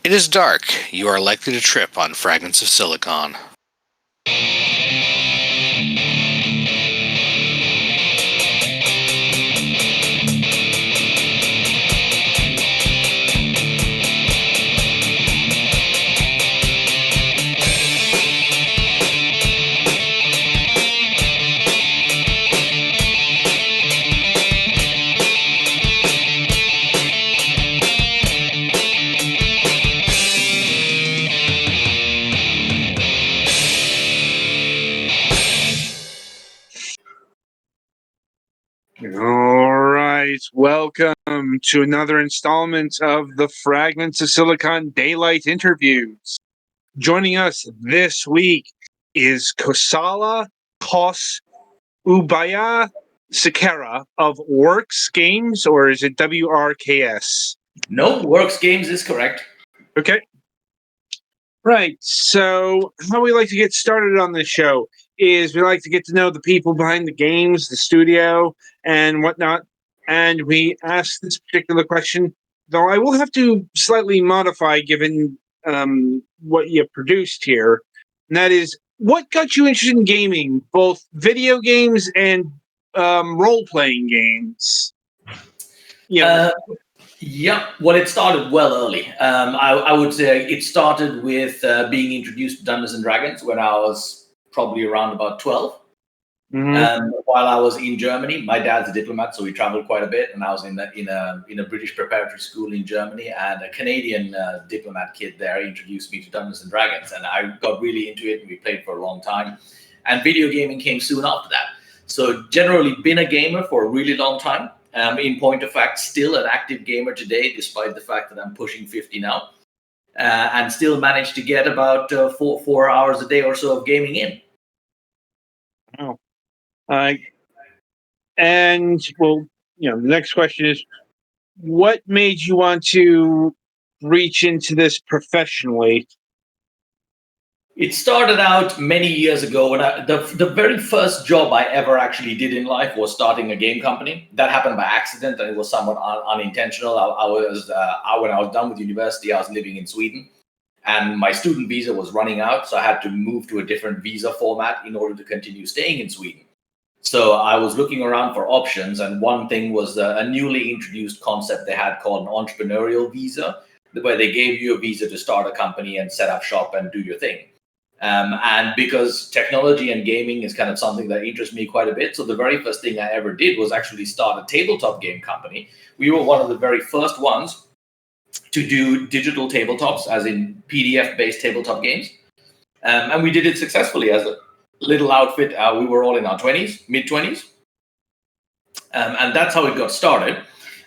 It is dark. You are likely to trip on fragments of silicon. All right, welcome to another installment of the Fragments of Silicon Daylight interviews. Joining us this week is Kosala Kos Ubaya Sekera of Works Games, or is it WRKS? No, Works Games is correct. Okay. Right, so how we like to get started on this show is we like to get to know the people behind the games, the studio, and whatnot. And we ask this particular question, though I will have to slightly modify given what you produced here. And that is, what got you interested in gaming, both video games and role-playing games? Yeah, well, it started well early. I would say it started with being introduced to Dungeons and Dragons when I was probably around about 12. While I was in Germany, my dad's a diplomat, so we traveled quite a bit, and I was in a British preparatory school in Germany, and a Canadian diplomat kid there introduced me to Dungeons and Dragons, and I got really into it, and we played for a long time. And video gaming came soon after that. So generally been a gamer for a really long time. In point of fact, still an active gamer today, despite the fact that I'm pushing 50 now, and still managed to get about 4 hours a day or so of gaming in. Wow. And well, the next question is, what made you want to reach into this professionally? It started out many years ago when the very first job I ever actually did in life was starting a game company. That happened by accident, and it was somewhat unintentional. When I was done with university, I was living in Sweden, and my student visa was running out, so I had to move to a different visa format in order to continue staying in Sweden. So I was looking around for options, and one thing was a newly introduced concept they had called an entrepreneurial visa, where they gave you a visa to start a company and set up shop and do your thing. And because technology and gaming is kind of something that interests me quite a bit, so the very first thing I ever did was actually start a tabletop game company. We were one of the very first ones to do digital tabletops, as in PDF-based tabletop games. And we did it successfully as a little outfit. We were all in our mid-20s. And that's how it got started.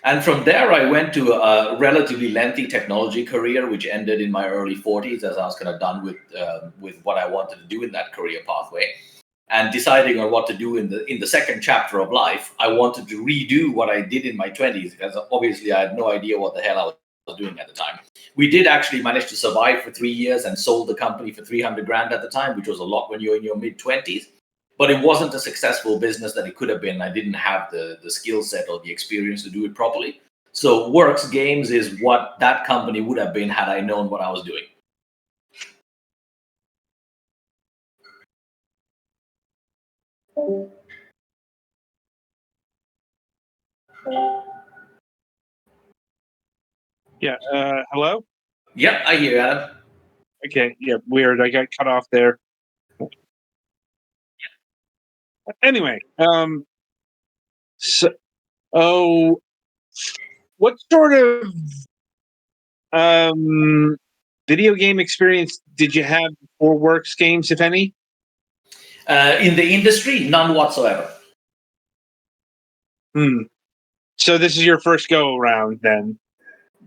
And from there, I went to a relatively lengthy technology career, which ended in my early 40s, as I was kind of done with what I wanted to do in that career pathway. And deciding on what to do in the second chapter of life, I wanted to redo what I did in my 20s, because obviously I had no idea what the hell I was doing at the time. We did actually manage to survive for 3 years and sold the company for $300,000 at the time, which was a lot when you're in your mid-20s. But it wasn't a successful business that it could have been. I didn't have the skill set or the experience to do it properly. So Works Games is what that company would have been had I known what I was doing. Yeah, hello? Yep, I hear you, Adam. Okay, yeah, weird. I got cut off there. Anyway, what sort of video game experience did you have before Works Games, if any? In the industry, none whatsoever. So this is your first go around then?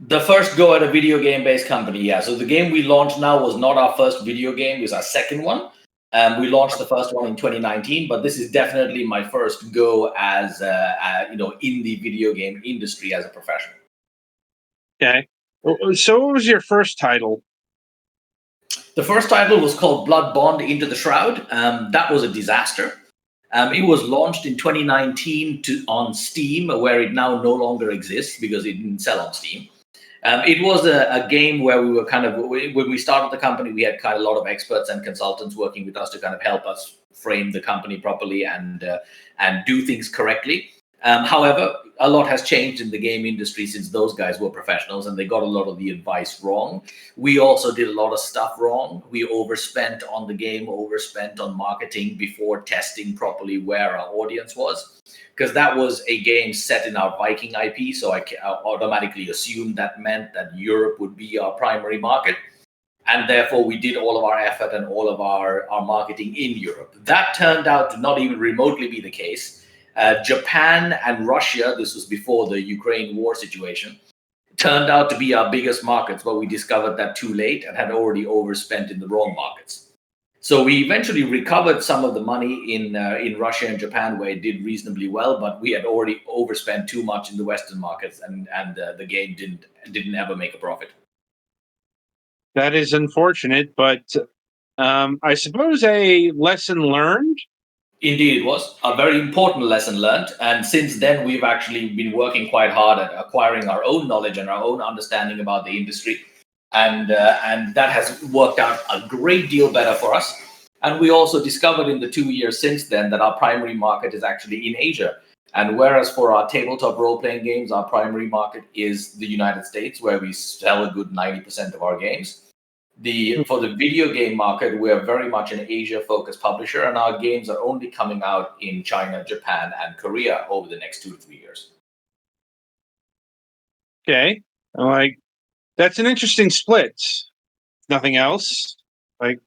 The first go at a video game-based company, yeah. So the game we launched now was not our first video game; it was our second one. We launched the first one in 2019, but this is definitely my first go as in the video game industry as a professional. Okay. So what was your first title? The first title was called Blood Bond Into the Shroud. That was a disaster. It was launched in 2019 on Steam, where it now no longer exists because it didn't sell on Steam. It was a game where we were when we started the company, we had kind of a lot of experts and consultants working with us to kind of help us frame the company properly and do things correctly. However, a lot has changed in the game industry since those guys were professionals and they got a lot of the advice wrong. We also did a lot of stuff wrong. We overspent on the game, overspent on marketing before testing properly where our audience was. Because that was a game set in our Viking IP, so I automatically assumed that meant that Europe would be our primary market. And therefore, we did all of our effort and all of our marketing in Europe. That turned out to not even remotely be the case. Japan and Russia, this was before the Ukraine war situation, turned out to be our biggest markets, but we discovered that too late and had already overspent in the wrong markets. So we eventually recovered some of the money in Russia and Japan, where it did reasonably well, but we had already overspent too much in the Western markets, and the game didn't ever make a profit. That is unfortunate, but I suppose a lesson learned. Indeed, it was a very important lesson learned. And since then, we've actually been working quite hard at acquiring our own knowledge and our own understanding about the industry. And that has worked out a great deal better for us. And we also discovered in the 2 years since then that our primary market is actually in Asia. And whereas for our tabletop role-playing games, our primary market is the United States, where we sell a good 90% of our games. For the video game market, we're very much an Asia-focused publisher, and our games are only coming out in China, Japan, and Korea over the next 2 to 3 years. Okay, that's an interesting split. Nothing else. It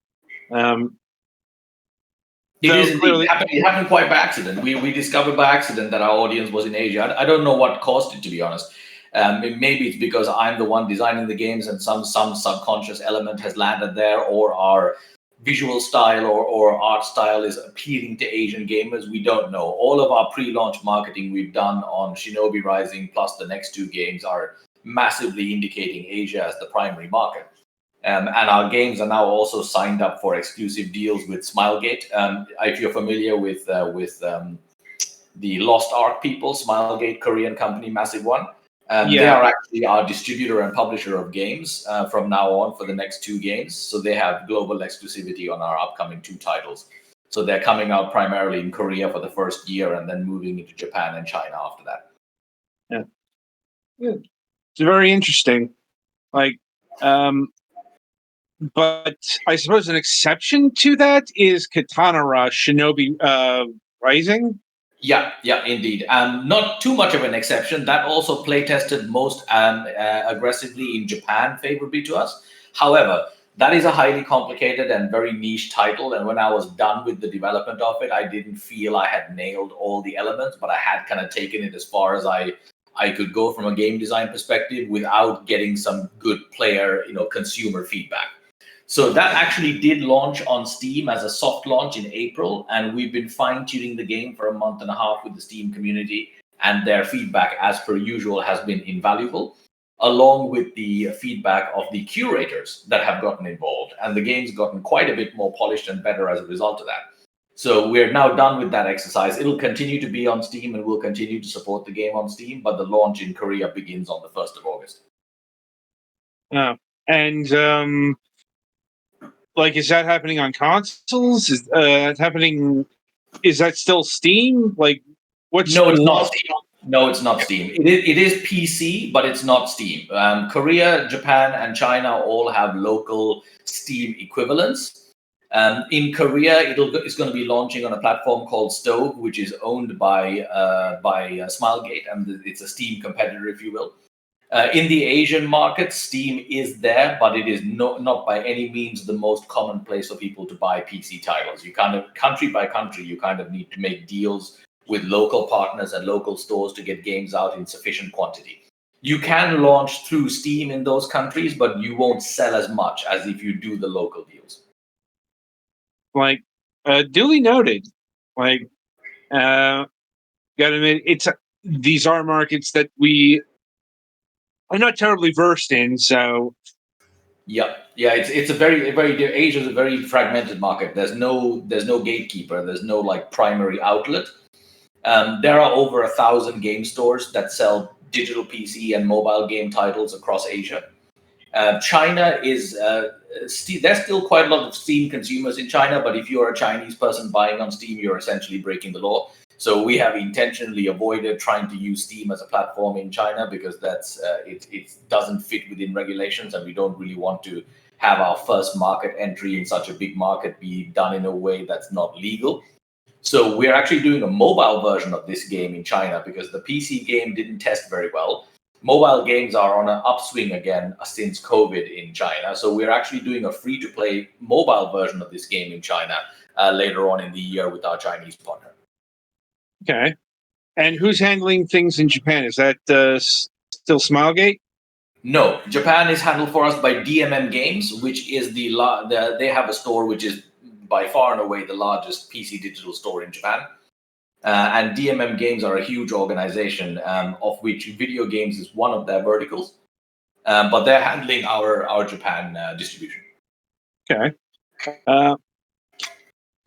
is indeed. It happened quite by accident. We discovered by accident that our audience was in Asia. I don't know what caused it, to be honest. Maybe it's because I'm the one designing the games and some subconscious element has landed there, or our visual style or art style is appealing to Asian gamers. We don't know. All of our pre-launch marketing we've done on Shinobi Rising plus the next 2 games are massively indicating Asia as the primary market. And our games are now also signed up for exclusive deals with Smilegate. If you're familiar with the Lost Ark people, Smilegate, Korean company, massive one. They are actually our distributor and publisher of games from now on for the next 2 games. So they have global exclusivity on our upcoming 2 titles. So they're coming out primarily in Korea for the first year and then moving into Japan and China after that. Yeah. It's very interesting. But I suppose an exception to that is Katana-Ra Shinobi Rising. Yeah, indeed. Not too much of an exception. That also play tested most aggressively in Japan, favorably to us. However, that is a highly complicated and very niche title. And when I was done with the development of it, I didn't feel I had nailed all the elements, but I had kind of taken it as far as I could go from a game design perspective without getting some good player, consumer feedback. So that actually did launch on Steam as a soft launch in April, and we've been fine-tuning the game for a month and a half with the Steam community, and their feedback, as per usual, has been invaluable, along with the feedback of the curators that have gotten involved. And the game's gotten quite a bit more polished and better as a result of that. So we're now done with that exercise. It'll continue to be on Steam, and we'll continue to support the game on Steam, but the launch in Korea begins on the 1st of August. Is that happening on consoles? Is that still Steam? No, it's not Steam. No, it's not Steam. It is PC, but it's not Steam. Korea, Japan, and China all have local Steam equivalents. In Korea, it's going to be launching on a platform called Stove, which is owned by Smilegate, and it's a Steam competitor, if you will. In the Asian market, Steam is there, but it is not by any means the most common place for people to buy PC titles. You kind of, country by country, you kind of need to make deals with local partners and local stores to get games out in sufficient quantity. You can launch through Steam in those countries, but you won't sell as much as if you do the local deals. Duly noted. Gotta admit, these are markets that we are not terribly versed in, so. Yeah, it's a very Asia is a very fragmented market. There's no gatekeeper. There's no primary outlet. There are over 1,000 game stores that sell digital PC and mobile game titles across Asia. China is there's still quite a lot of Steam consumers in China, but if you're a Chinese person buying on Steam, you're essentially breaking the law. So we have intentionally avoided trying to use Steam as a platform in China because that's it doesn't fit within regulations, and we don't really want to have our first market entry in such a big market be done in a way that's not legal. So we're actually doing a mobile version of this game in China because the PC game didn't test very well. Mobile games are on an upswing again since COVID in China. So we're actually doing a free-to-play mobile version of this game in China later on in the year with our Chinese partner. Okay. And who's handling things in Japan? Is that still Smilegate? No, Japan is handled for us by DMM Games, which is they have a store which is by far and away the largest PC digital store in Japan. And DMM Games are a huge organization, of which video games is one of their verticals. But they're handling our Japan distribution. Okay.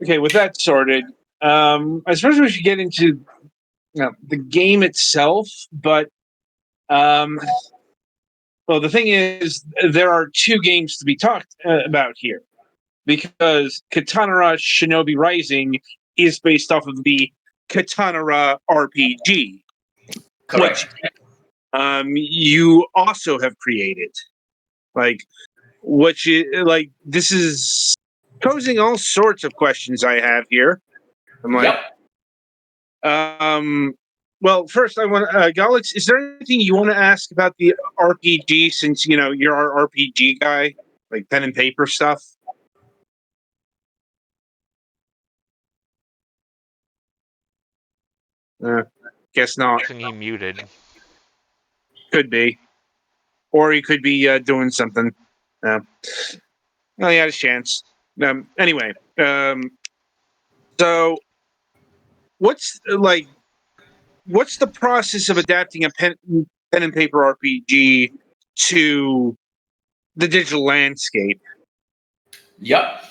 Okay, with that sorted, I suppose we should get into the game itself. But, well, the thing is, there are two games to be talked about here. Because Katana-Ra Shinobi Rising is based off of the Katana-Ra RPG. Correct. Which you also have created. This is posing all sorts of questions I have here. I'm like, Yep. Well, first I want Galix, is there anything you want to ask about the RPG since you're our RPG guy, like pen and paper stuff? Guess not. Isn't he muted? Could be. Or he could be doing something. Well, he had his chance. Anyway, so what's the process of adapting a pen and paper RPG to the digital landscape? Yep.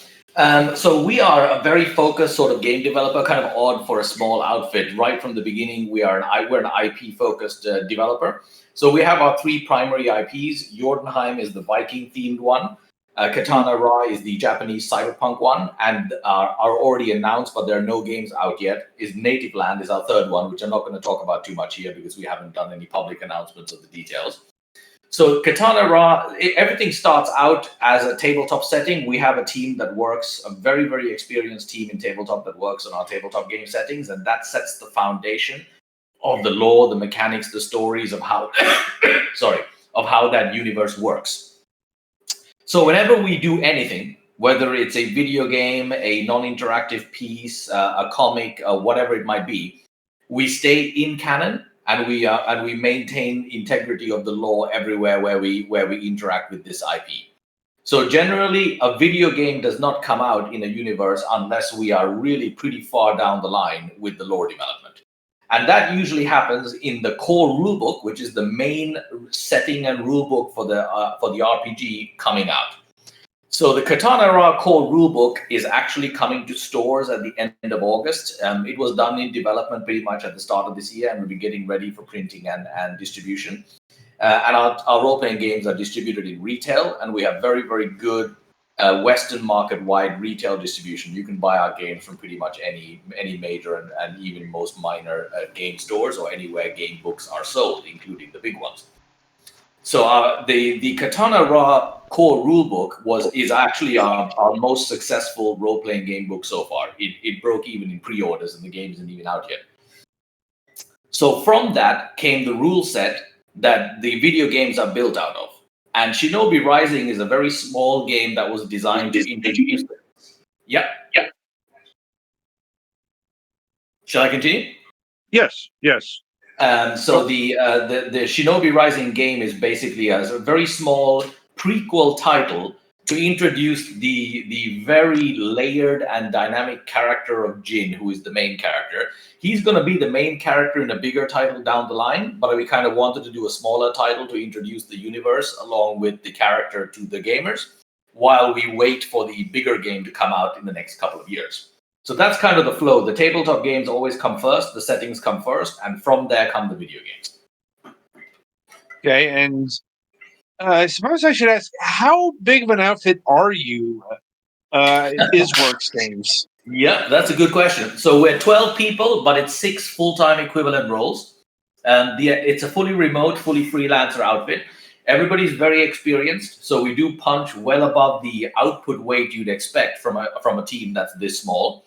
So we are a very focused sort of game developer, kind of odd for a small outfit. Right from the beginning, we're an IP-focused developer. So we have our three primary IPs. Jordanheim is the Viking-themed one. Katana-Ra is the Japanese cyberpunk one. And are already announced, but there are no games out yet, is Native Land is our third one, which I'm not going to talk about too much here because we haven't done any public announcements of the details. So Katana-Ra, everything starts out as a tabletop setting. We have a team that works, a very, very experienced team in tabletop that works on our tabletop game settings, and that sets the foundation of the lore, the mechanics, the stories of how, of how that universe works. So whenever we do anything, whether it's a video game, a non-interactive piece, a comic, whatever it might be, we stay in canon. And we maintain integrity of the lore everywhere where we interact with this IP. So generally, a video game does not come out in a universe unless we are really pretty far down the line with the lore development, and that usually happens in the core rulebook, which is the main setting and rulebook for the RPG coming out. So the Katana-Ra core rulebook is actually coming to stores at the end of August. It was done in development pretty much at the start of this year, and we'll be getting ready for printing and distribution. And our role-playing games are distributed in retail, and we have very, very good Western market-wide retail distribution. You can buy our games from pretty much any major and even most minor game stores or anywhere game books are sold, including the big ones. So the Katana-Ra core rulebook is actually our most successful role-playing game book so far. It broke even in pre-orders, and the game isn't even out yet. So from that came the rule set that the video games are built out of. And Shinobi Rising is a very small game that was designed to introduce. Yeah. Shall I continue? Yes. So the Shinobi Rising game is basically a very small prequel title to introduce the very layered and dynamic character of Jin, who is the main character. He's going to be the main character in a bigger title down the line, but we kind of wanted to do a smaller title to introduce the universe along with the character to the gamers, while we wait for the bigger game to come out in the next couple of years. So that's kind of the flow. The tabletop games always come first, the settings come first, and from there come the video games. Okay, and I suppose I should ask, how big of an outfit are you? Is Works Games? Yeah, that's a good question. So we're 12 people, but it's 6 full-time equivalent roles. It's a fully remote, fully freelancer outfit. Everybody's very experienced, so we do punch well above the output weight you'd expect from a team that's this small.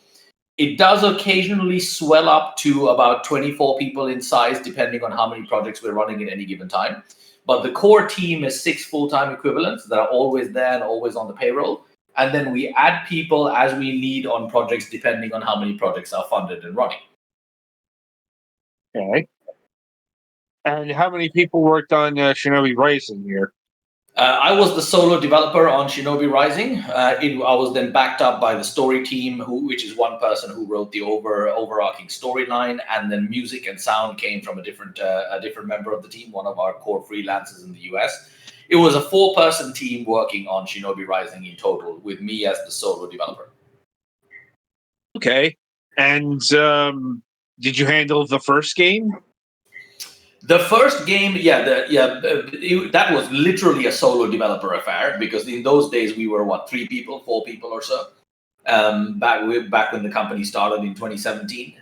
It does occasionally swell up to about 24 people in size, depending on how many projects we're running at any given time. But the core team is 6 full-time equivalents that are always there and always on the payroll. And then we add people as we need on projects, depending on how many projects are funded and running. Okay. And how many people worked on Shinobi Rising here? I was the solo developer on Shinobi Rising. I was then backed up by the story team, which is one person who wrote the overarching storyline, and then music and sound came from a different member of the team, one of our core freelancers in the US. It was a 4-person team working on Shinobi Rising in total, with me as the solo developer. Okay. And did you handle the first game? The first game, that was literally a solo developer affair, because in those days we were 3 people, 4 people or so. Back when the company started in 2017,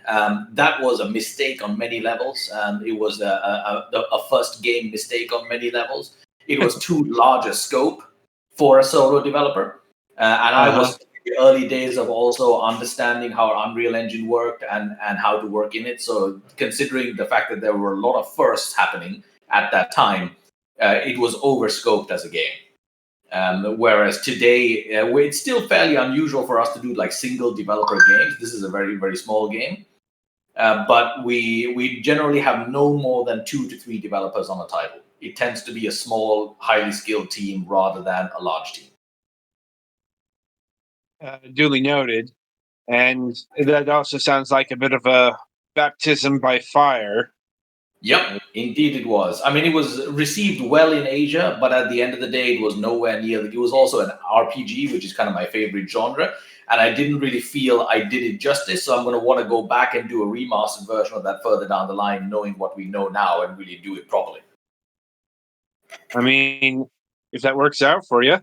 that was a mistake on many levels. It was a first game mistake on many levels. It was too large a scope for a solo developer, and I was in the early days of also understanding how Unreal Engine worked and how to work in it. So considering the fact that there were a lot of firsts happening at that time, it was overscoped as a game. Whereas today, it's still fairly unusual for us to do like single developer games. This is a very, very small game. But we generally have no more than 2 to 3 developers on a title. It tends to be a small, highly skilled team rather than a large team. Duly noted. And that also sounds like a bit of a baptism by fire. Yep, indeed it was. I mean, it was received well in Asia, but at the end of the day, it was nowhere near. It was also an RPG, which is kind of my favorite genre, and I didn't really feel I did it justice. So I'm going to want to go back and do a remastered version of that further down the line, knowing what we know now, and really do it properly. I mean, if that works out for you.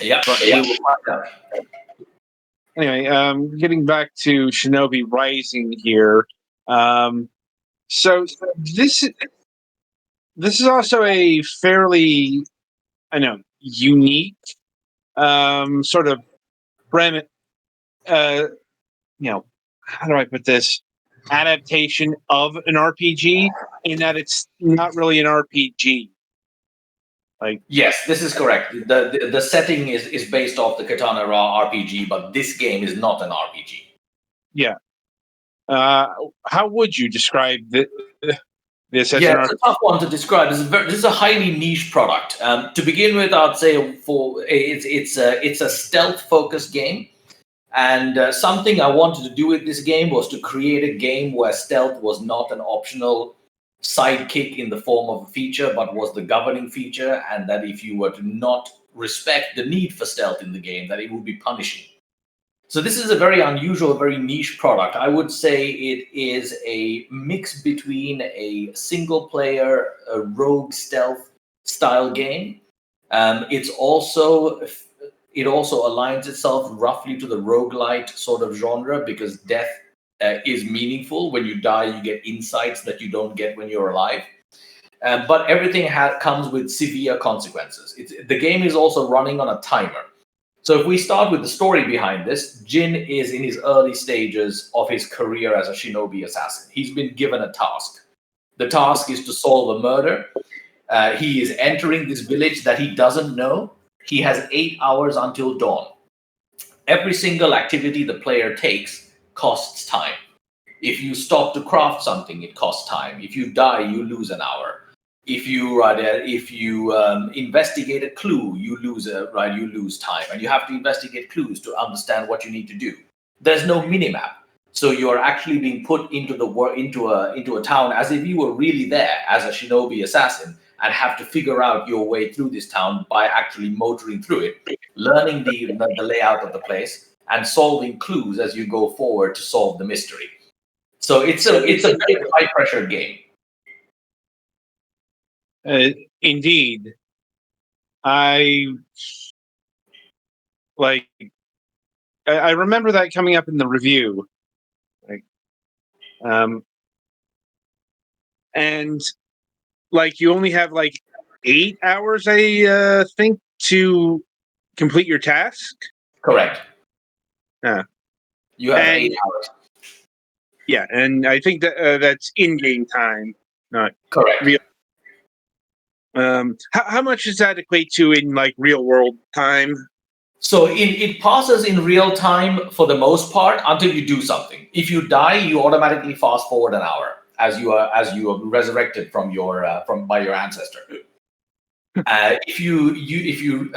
Yeah, we will find out. Anyway, getting back to Shinobi Rising here. So this is also a fairly, unique sort of how do I put this? Adaptation of an RPG in that it's not really an RPG. Yes, this is correct. The setting is based off the Katana-Ra RPG, but this game is not an RPG. Yeah. How would you describe this as it's a tough one to describe. This is a highly niche product. To begin with, I'd say it's a stealth-focused game. And something I wanted to do with this game was to create a game where stealth was not an optional sidekick in the form of a feature, but was the governing feature, and that if you were to not respect the need for stealth in the game, that it would be punishing. So this is a very unusual, very niche product. I would say it is a mix between a single-player, rogue stealth style game. It also aligns itself roughly to the roguelite sort of genre, because death is meaningful. When you die, you get insights that you don't get when you're alive. But everything comes with severe consequences. The game is also running on a timer. So if we start with the story behind this, Jin is in his early stages of his career as a shinobi assassin. He's been given a task. The task is to solve a murder. He is entering this village that he doesn't know. He has 8 hours until dawn. Every single activity the player takes costs time. If you stop to craft something, it costs time. If you die, you lose an hour. If you investigate a clue, you lose time, and you have to investigate clues to understand what you need to do. There's no minimap, so you are actually being put into a town as if you were really there as a shinobi assassin, and have to figure out your way through this town by actually motoring through it, learning the layout of the place, and solving clues as you go forward to solve the mystery. So it's a very high pressure game. Indeed, I like. I remember that coming up in the review, like, and like you only have like 8 hours, I think, to complete your task. Correct. Yeah. You have And 8 hours. yeah, and I think that that's in-game time, not Correct. real. How much does that equate to in like real world time? So it passes in real time for the most part until you do something. If you die, you automatically fast forward an hour as you are resurrected from from by your ancestor. If you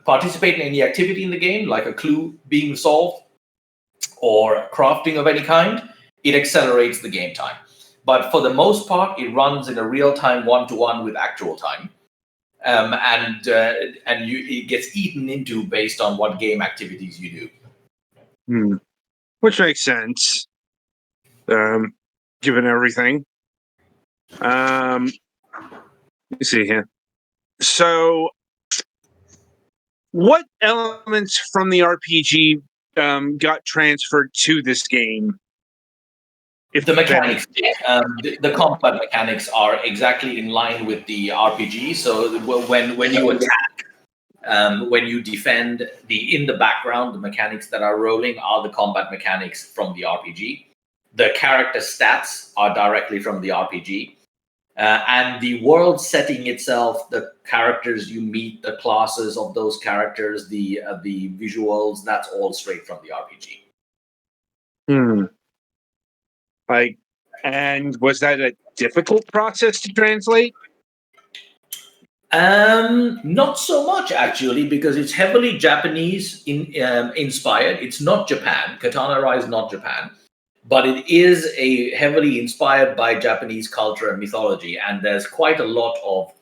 participate in any activity in the game, like a clue being solved or crafting of any kind, it accelerates the game time. But for the most part, it runs in a real time one-to-one with actual time. It gets eaten into based on what game activities you do. Which makes sense, given everything. Let me see here. So, what elements from the RPG got transferred to this game? If The mechanics, the combat mechanics are exactly in line with the RPG. So when you attack, when you defend, in the background, the mechanics that are rolling are the combat mechanics from the RPG. The character stats are directly from the RPG. And the world setting itself, the characters you meet, the classes of those characters, the visuals, that's all straight from the RPG. Like, and was that a difficult process to translate? Not so much actually, because it's heavily Japanese inspired. It's not Japan. Katana-Ra is not Japan, but it is a heavily inspired by Japanese culture and mythology, and there's quite a lot of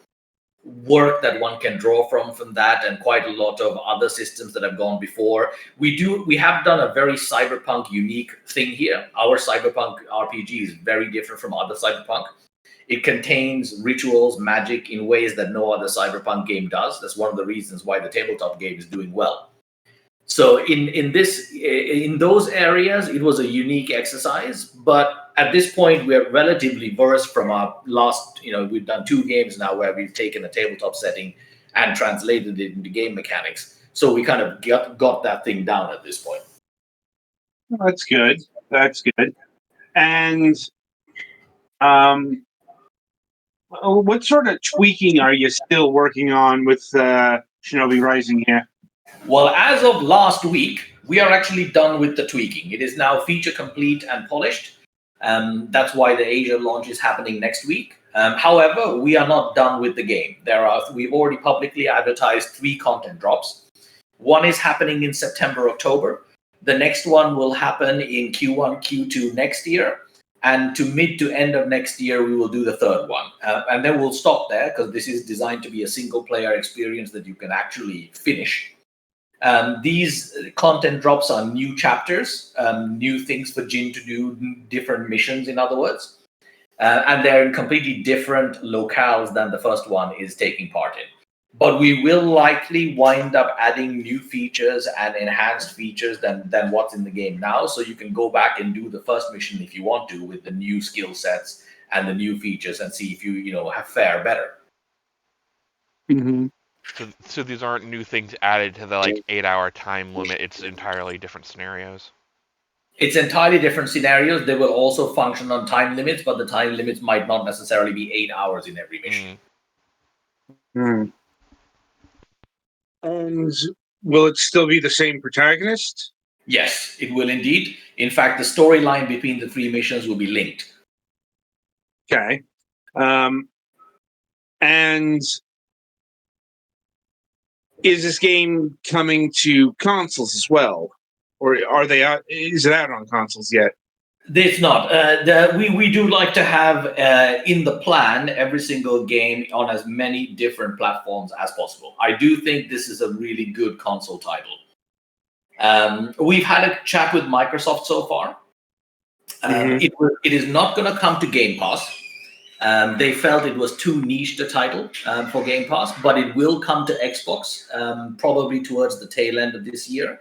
work that one can draw from that, and quite a lot of other systems that have gone before. We have done a very cyberpunk unique thing here. Our cyberpunk RPG is very different from other cyberpunk. It contains rituals, magic in ways that no other cyberpunk game does. That's one of the reasons why the tabletop game is doing well. So in those areas, it was a unique exercise. But at this point, we're relatively versed from our last. We've done 2 games now where we've taken a tabletop setting and translated it into game mechanics. So we kind of got that thing down at this point. That's good. That's good. And what sort of tweaking are you still working on with Shinobi Rising here? Well, as of last week, we are actually done with the tweaking. It is now feature complete and polished. That's why the Asia launch is happening next week. However, we are not done with the game. We've already publicly advertised 3 content drops. One is happening in September, October. The next one will happen in Q1, Q2 next year. And to mid to end of next year, we will do the 3rd one. And then we'll stop there, because this is designed to be a single player experience that you can actually finish. These content drops are new chapters, new things for Jin to do, different missions, in other words. And they're in completely different locales than the first one is taking part in. But we will likely wind up adding new features and enhanced features than what's in the game now. So you can go back and do the first mission if you want to, with the new skill sets and the new features, and see if you have fare better. Mm-hmm. So these aren't new things added to the 8-hour time limit. It's entirely different scenarios. It's entirely different scenarios. They will also function on time limits, but the time limits might not necessarily be 8 hours in every mission. And will it still be the same protagonist? Yes, it will indeed. In fact, the storyline between the 3 missions will be linked. Okay. And is this game coming to consoles as well? Or are they out? Is it out on consoles yet? It's not. We do like to have in the plan every single game on as many different platforms as possible. I do think this is a really good console title. We've had a chat with Microsoft so far. It is not going to come to Game Pass. They felt it was too niche a title for Game Pass, but it will come to Xbox probably towards the tail end of this year.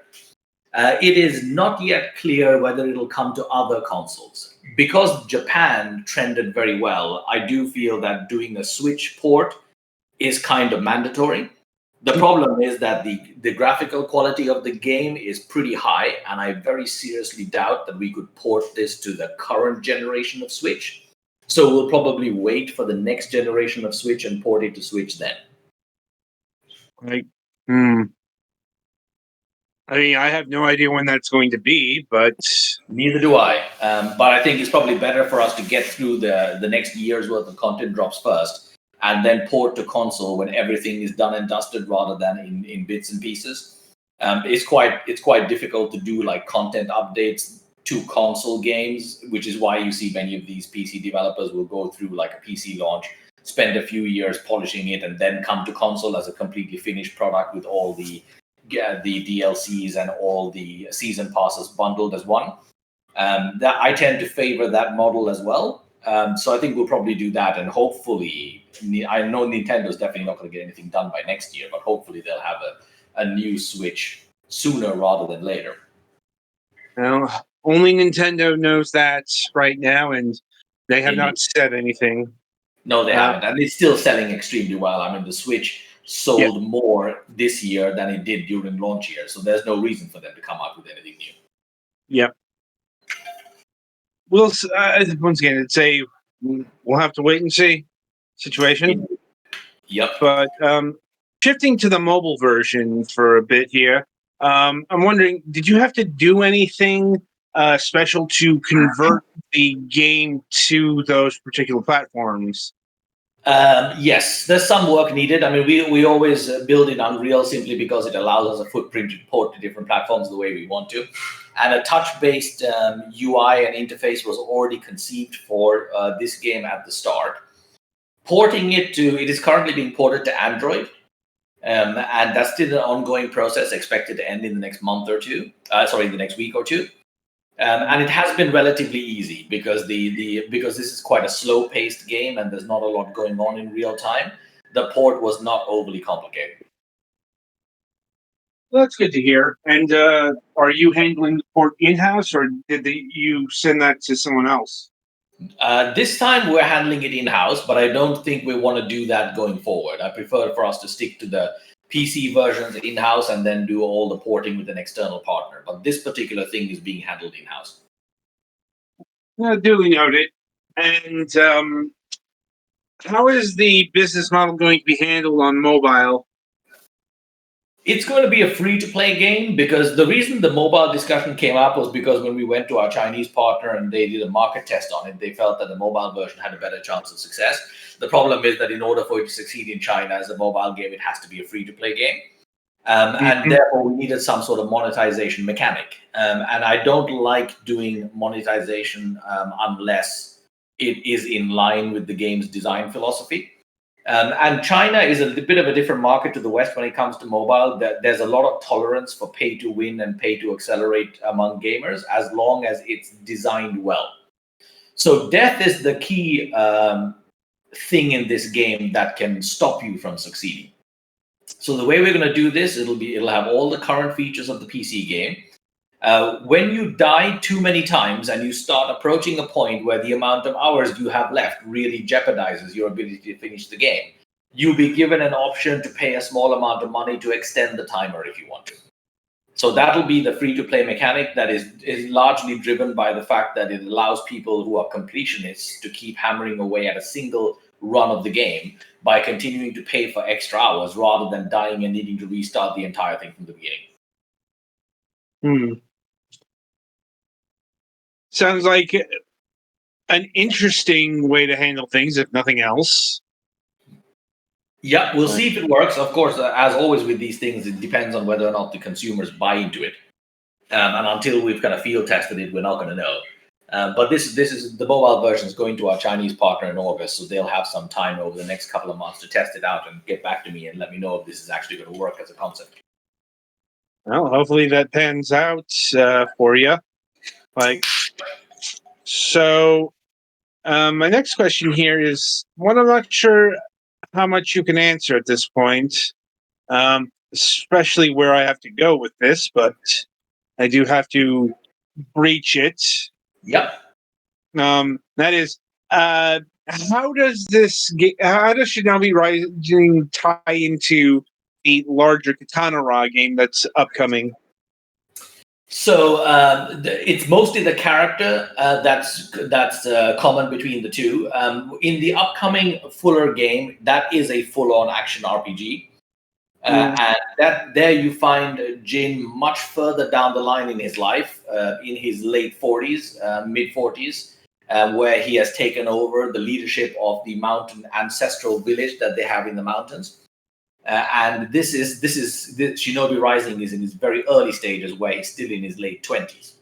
It is not yet clear whether it'll come to other consoles. Because Japan trended very well, I do feel that doing a Switch port is kind of mandatory. The problem is that the graphical quality of the game is pretty high, and I very seriously doubt that we could port this to the current generation of Switch. So we'll probably wait for the next generation of Switch and port it to Switch then. Like, I mean, I have no idea when that's going to be, but Neither do I. But I think it's probably better for us to get through the next year's worth of content drops first, and then port to console when everything is done and dusted, rather than in bits and pieces. It's quite difficult to do like content updates to console games, which is why you see many of these PC developers will go through like a PC launch, spend a few years polishing it, and then come to console as a completely finished product with all the DLCs and all the season passes bundled as one. That I tend to favor that model as well. So I think we'll probably do that, and hopefully, I know Nintendo's definitely not going to get anything done by next year, but hopefully they'll have a new Switch sooner rather than later. well, only Nintendo knows that right now, and they have Indeed. not said anything. No, they haven't, and it's still selling extremely well. I mean, the Switch sold more this year than it did during launch year, so there's no reason for them to come out with anything new. Yep. We'll once again, it's a we'll have to wait and see situation. Yep. But shifting to the mobile version for a bit here, I'm wondering, did you have to do anything special to convert the game to those particular platforms? Yes, there's some work needed. I mean, we always build in Unreal simply because it allows us a footprint to port to different platforms the way we want to. And a touch-based UI and interface was already conceived for this game at the start. It is currently being ported to Android, and that's still an ongoing process, expected to end in the next month or two. The next week or two. And it has been relatively easy because because this is quite a slow-paced game and there's not a lot going on in real time. The port was not overly complicated. Well, that's good to hear. And are you handling the port in-house, or did you send that to someone else? This time we're handling it in-house, but I don't think we want to do that going forward. I prefer for us to stick to the PC versions in-house and then do all the porting with an external partner. But this particular thing is being handled in-house. Duly noted. And how is the business model going to be handled on mobile? It's going to be a free-to-play game, because the reason the mobile discussion came up was because when we went to our Chinese partner and they did a market test on it, they felt that the mobile version had a better chance of success. The problem is that in order for it to succeed in China as a mobile game, it has to be a free-to-play game. And therefore, we needed some sort of monetization mechanic. And I don't like doing monetization unless it is in line with the game's design philosophy. And China is a bit of a different market to the West when it comes to mobile. There's a lot of tolerance for pay to win and pay to accelerate among gamers, as long as it's designed well. So death is the key thing in this game that can stop you from succeeding. So the way we're going to do this, it'll have all the current features of the PC game. When you die too many times and you start approaching a point where the amount of hours you have left really jeopardizes your ability to finish the game, you'll be given an option to pay a small amount of money to extend the timer if you want to. So that'll be the free-to-play mechanic that is largely driven by the fact that it allows people who are completionists to keep hammering away at a single run of the game by continuing to pay for extra hours rather than dying and needing to restart the entire thing from the beginning. Sounds like an interesting way to handle things, if nothing else. Yeah, we'll see if it works. Of course, as always with these things, it depends on whether or not the consumers buy into it. And until we've kind of field tested it, we're not going to know. But this is the mobile version is going to our Chinese partner in August, so they'll have some time over the next couple of months to test it out and get back to me and let me know if this is actually going to work as a concept. Well, hopefully that pans out for you. So, My next question here is one I'm not sure how much you can answer at this point, especially where I have to go with this, but I do have to breach it. Yep. That is, how does how does Shinobi Rising tie into the larger Katana-Ra game that's upcoming? So it's mostly the character that's common between the two. In the upcoming Fuller game, that is a full-on action RPG, and that there you find Jin much further down the line in his life, in his late 40s, mid 40s, where he has taken over the leadership of the mountain ancestral village that they have in the mountains. And this Shinobi Rising is in his very early stages, where he's still in his late 20s.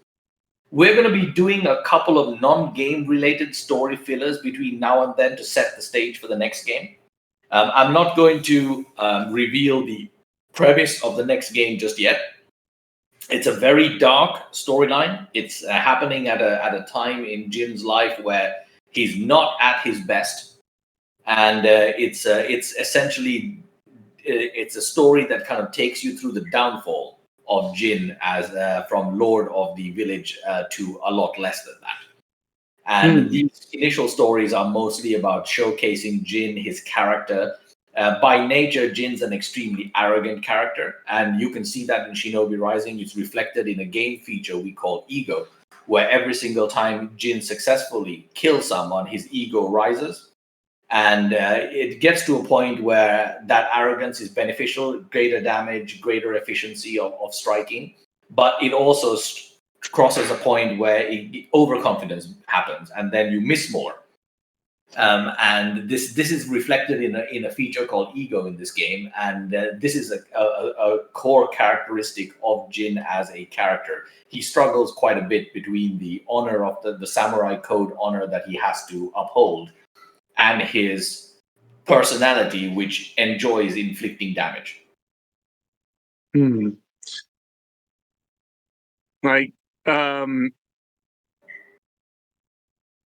We're going to be doing a couple of non-game related story fillers between now and then to set the stage for the next game. I'm not going to reveal the premise of the next game just yet. It's a very dark storyline. It's happening at a time in Jin's life where he's not at his best, and it's essentially it's a story that kind of takes you through the downfall of Jin as from Lord of the Village to a lot less than that. And these initial stories are mostly about showcasing Jin, his character. By nature, Jin's an extremely arrogant character, and you can see that in Shinobi Rising. It's reflected in a game feature we call Ego, where every single time Jin successfully kills someone, his ego rises. And it gets to a point where that arrogance is beneficial, greater damage, greater efficiency of striking. But it also crosses a point where overconfidence happens, and then you miss more. And this is reflected in a feature called Ego in this game. And this is a core characteristic of Jin as a character. He struggles quite a bit between the honor of the samurai code honor that he has to uphold, and his personality, which enjoys inflicting damage. Like,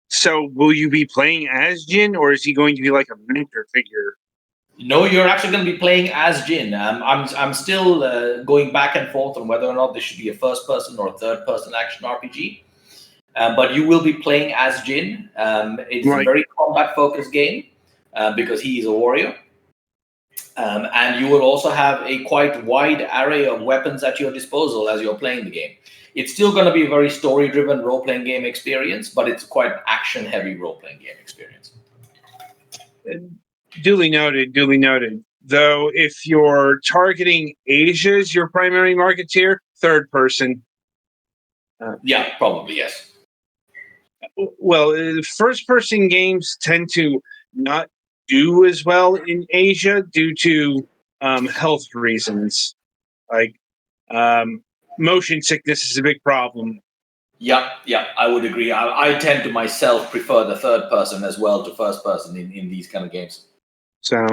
so will you be playing as Jin, or is he going to be like a mentor figure? No, you're actually going to be playing as Jin. I'm still going back and forth on whether or not this should be a first-person or third-person action RPG. But you will be playing as Jin. It's a very combat-focused game because he is a warrior. And you will also have a quite wide array of weapons at your disposal as you're playing the game. It's still going to be a very story-driven role-playing game experience, but it's quite an action-heavy role-playing game experience. Duly noted, duly noted. Though if you're targeting Asia as your primary marketeer, third person. Yeah, probably, yes. Well, first-person games tend to not do as well in Asia due to health reasons. Like motion sickness is a big problem. Yeah, I would agree. I tend to myself prefer the third person as well to first person in these kind of games. So,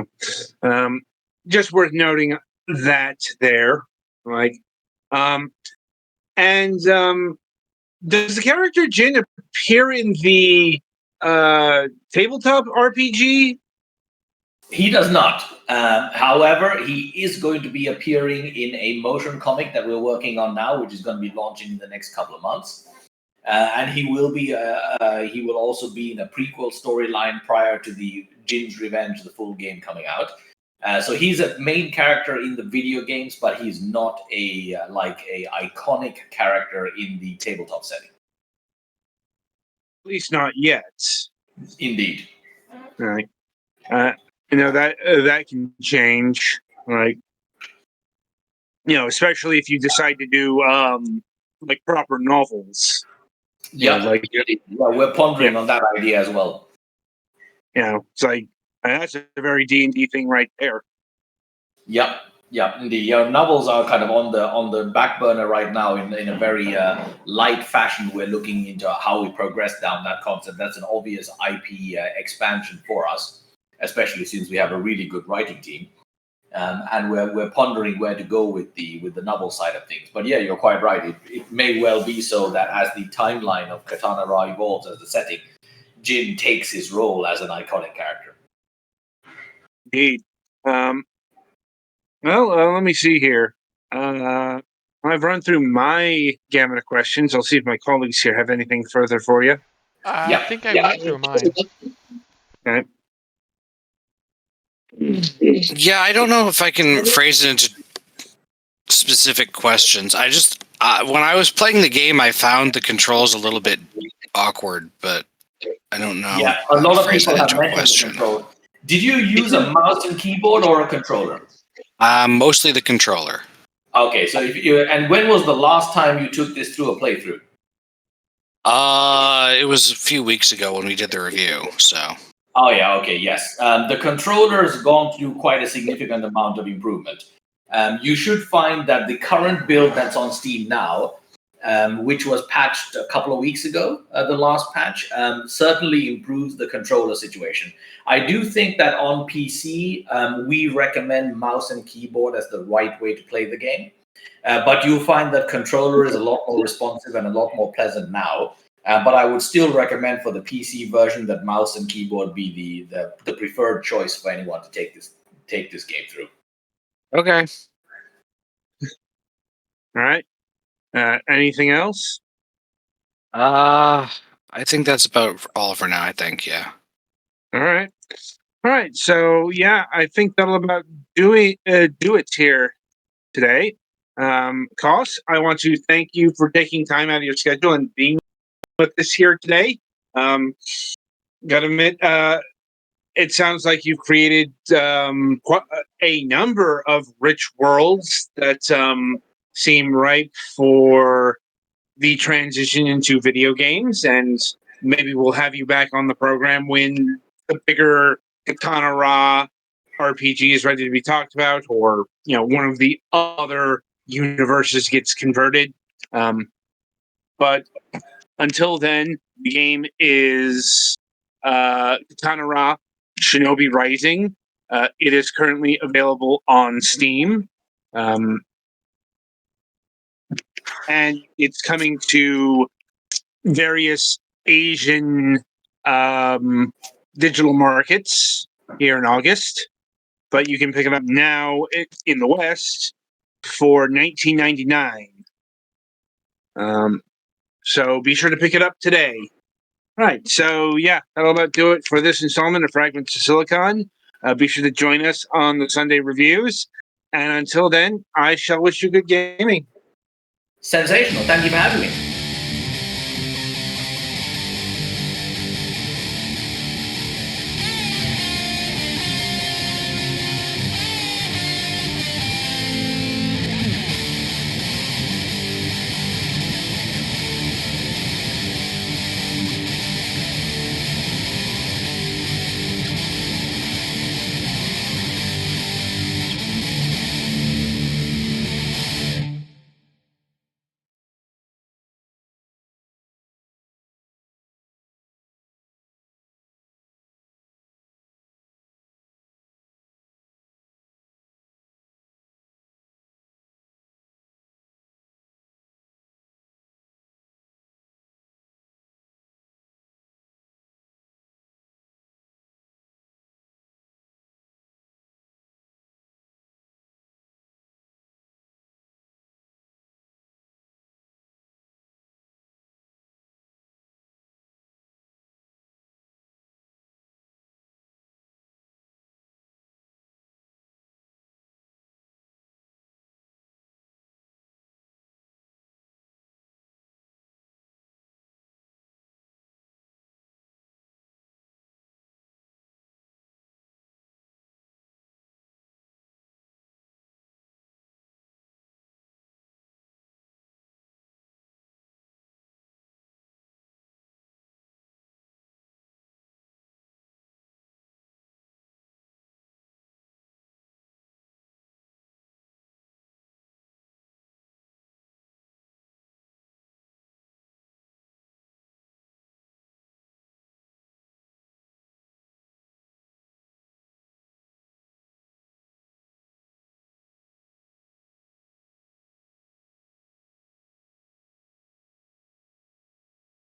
just worth noting that there, like, and does the character Jin appear in the tabletop RPG? He does not. However, he is going to be appearing in a motion comic that we're working on now, which is going to be launching in the next couple of months. And he will also be in a prequel storyline prior to the Jin's Revenge, the full game coming out. So he's a main character in the video games, but he's not a iconic character in the tabletop setting. At least not yet. Indeed. Right. That can change. Like, especially if you decide to do like proper novels. Yeah, we're pondering on that idea as well. It's like that's a very D&D thing right there. Yeah, indeed. Novels are kind of on the back burner right now in a very light fashion. We're looking into how we progress down that concept. That's an obvious IP expansion for us, especially since we have a really good writing team. And we're pondering where to go with the novel side of things. But yeah, you're quite right. It may well be so that as the timeline of Katana-Ra evolves as the setting, Jin takes his role as an iconic character. Indeed. Well, let me see here. I've run through my gamut of questions. I'll see if my colleagues here have anything further for you. I think I went through mine. Okay. Yeah, I don't know if I can phrase it into specific questions. I just when I was playing the game, I found the controls a little bit awkward, but I don't know. Yeah, a lot of phrase people it have into a mentioned the question. control. Did you use a mouse and keyboard or a controller? Mostly the controller. Okay, so and when was the last time you took this through a playthrough? It was a few weeks ago when we did the review. So. Oh yeah, okay, yes. The controller has gone through quite a significant amount of improvement. You should find that the current build that's on Steam now, which was patched a couple of weeks ago, the last patch, certainly improves the controller situation. I do think that on PC, we recommend mouse and keyboard as the right way to play the game. But you'll find that controller is a lot more responsive and a lot more pleasant now. But I would still recommend for the PC version that mouse and keyboard be the preferred choice for anyone to take this game through. Okay. All right. Anything else? I think that's about all for now. I think, yeah. All right. All right. So yeah, I think that'll about do it here today. Koss, I want to thank you for taking time out of your schedule and being with us here today. Gotta admit, it sounds like you've created quite a number of rich worlds that seem ripe for the transition into video games, and maybe we'll have you back on the program when the bigger Katana-Ra RPG is ready to be talked about, or one of the other universes gets converted. But until then, the game is Katana-Ra Shinobi Rising. It is currently available on Steam. And it's coming to various Asian digital markets here in August. But you can pick it up now in the West for $19.99. So be sure to pick it up today. Right. So yeah, that'll about do it for this installment of Fragments of Silicon. Be sure to join us on the Sunday reviews. And until then, I shall wish you good gaming. Sensational. Thank you for having me.